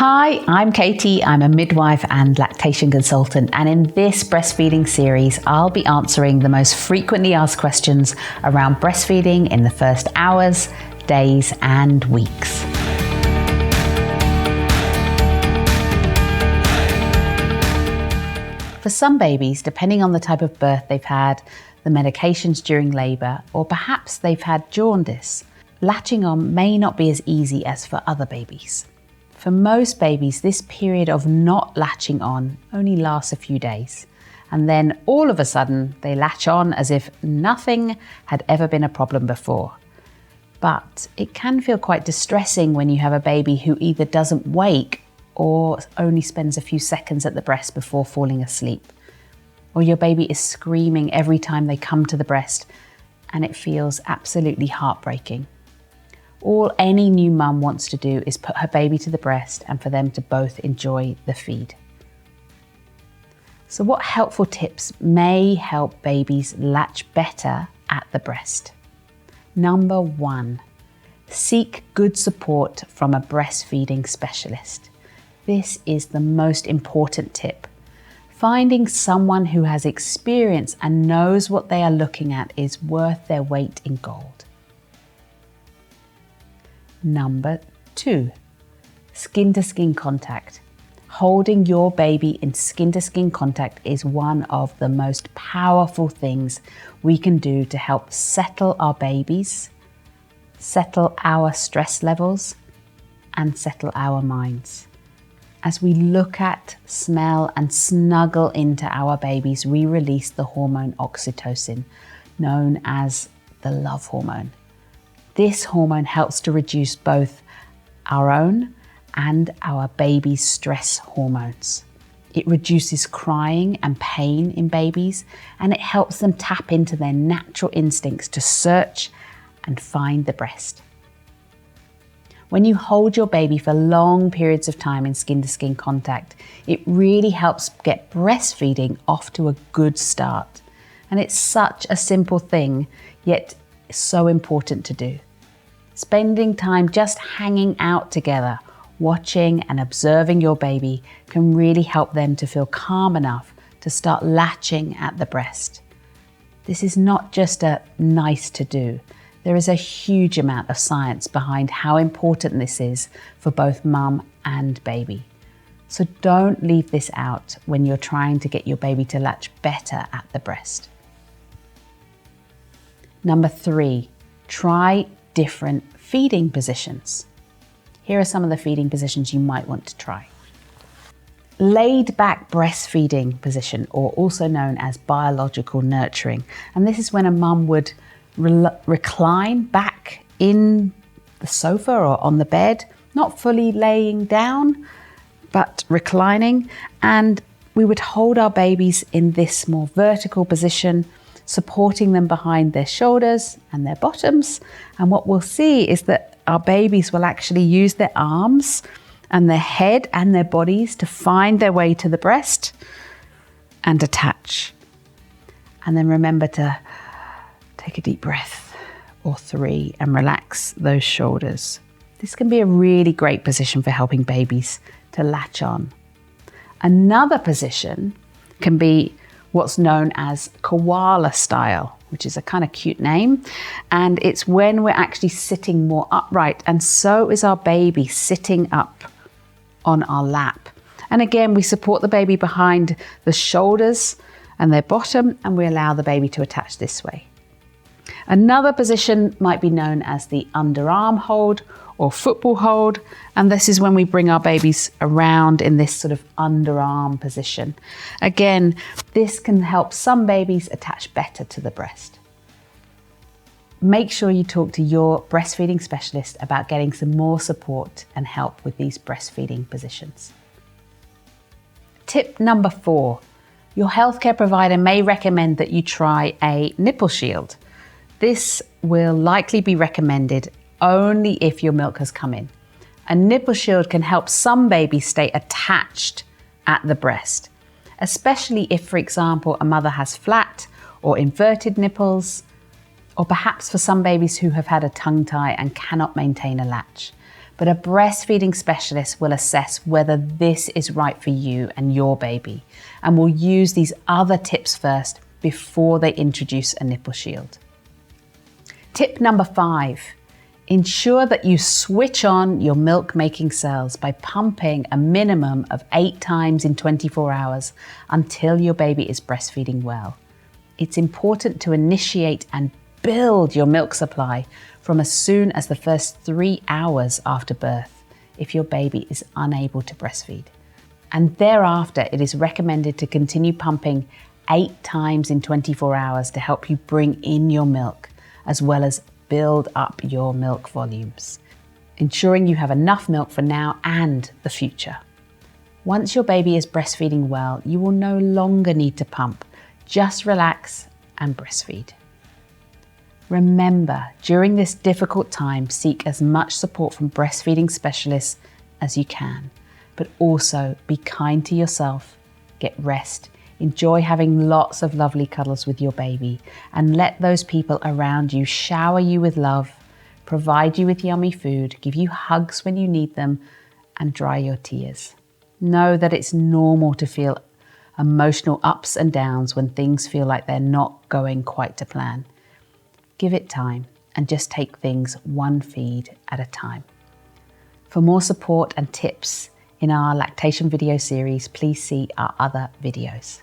Hi, I'm Katie. I'm a midwife and lactation consultant, and in this breastfeeding series, I'll be answering the most frequently asked questions around breastfeeding in the first hours, days, and weeks. For some babies, depending on the type of birth they've had, the medications during labour, or perhaps they've had jaundice, latching on may not be as easy as for other babies. For most babies, this period of not latching on only lasts a few days, and then all of a sudden they latch on as if nothing had ever been a problem before. But it can feel quite distressing when you have a baby who either doesn't wake or only spends a few seconds at the breast before falling asleep, or your baby is screaming every time they come to the breast, and it feels absolutely heartbreaking. All any new mum wants to do is put her baby to the breast and for them to both enjoy the feed. So what helpful tips may help babies latch better at the breast? Number 1, seek good support from a breastfeeding specialist. This is the most important tip. Finding someone who has experience and knows what they are looking at is worth their weight in gold. Number 2, skin-to-skin contact. Holding your baby in skin-to-skin contact is one of the most powerful things we can do to help settle our babies, settle our stress levels, and settle our minds. As we look at, smell, and snuggle into our babies, we release the hormone oxytocin, known as the love hormone. This hormone helps to reduce both our own and our baby's stress hormones. It reduces crying and pain in babies, and it helps them tap into their natural instincts to search and find the breast. When you hold your baby for long periods of time in skin-to-skin contact, it really helps get breastfeeding off to a good start. And it's such a simple thing, yet so important to do. Spending time just hanging out together, watching and observing your baby can really help them to feel calm enough to start latching at the breast. This is not just a nice to do. There is a huge amount of science behind how important this is for both mum and baby. So don't leave this out when you're trying to get your baby to latch better at the breast. Number 3, try different feeding positions. Here are some of the feeding positions you might want to try. Laid back breastfeeding position, or also known as biological nurturing. And this is when a mum would recline back in the sofa or on the bed, not fully laying down, but reclining. And we would hold our babies in this more vertical position, supporting them behind their shoulders and their bottoms. And what we'll see is that our babies will actually use their arms and their head and their bodies to find their way to the breast and attach. And then remember to take a deep breath or 3 and relax those shoulders. This can be a really great position for helping babies to latch on. Another position can be what's known as koala style, which is a kind of cute name. And it's when we're actually sitting more upright, and so is our baby sitting up on our lap. And again, we support the baby behind the shoulders and their bottom, and we allow the baby to attach this way. Another position might be known as the underarm hold or football hold, and this is when we bring our babies around in this sort of underarm position. Again, this can help some babies attach better to the breast. Make sure you talk to your breastfeeding specialist about getting some more support and help with these breastfeeding positions. Tip number 4, your healthcare provider may recommend that you try a nipple shield. This will likely be recommended only if your milk has come in. A nipple shield can help some babies stay attached at the breast, especially if, for example, a mother has flat or inverted nipples, or perhaps for some babies who have had a tongue tie and cannot maintain a latch. but a breastfeeding specialist will assess whether this is right for you and your baby, and will use these other tips first before they introduce a nipple shield. Tip number 5, ensure that you switch on your milk-making cells by pumping a minimum of 8 times in 24 hours until your baby is breastfeeding well. It's important to initiate and build your milk supply from as soon as the first 3 hours after birth if your baby is unable to breastfeed. And thereafter, it is recommended to continue pumping 8 times in 24 hours to help you bring in your milk, as well as build up your milk volumes, ensuring you have enough milk for now and the future. Once your baby is breastfeeding well, you will no longer need to pump. Just relax and breastfeed. Remember, during this difficult time, seek as much support from breastfeeding specialists as you can, but also be kind to yourself, get rest, enjoy having lots of lovely cuddles with your baby, and let those people around you shower you with love, provide you with yummy food, give you hugs when you need them, and dry your tears. Know that it's normal to feel emotional ups and downs when things feel like they're not going quite to plan. Give it time and just take things one feed at a time. For more support and tips in our lactation video series, please see our other videos.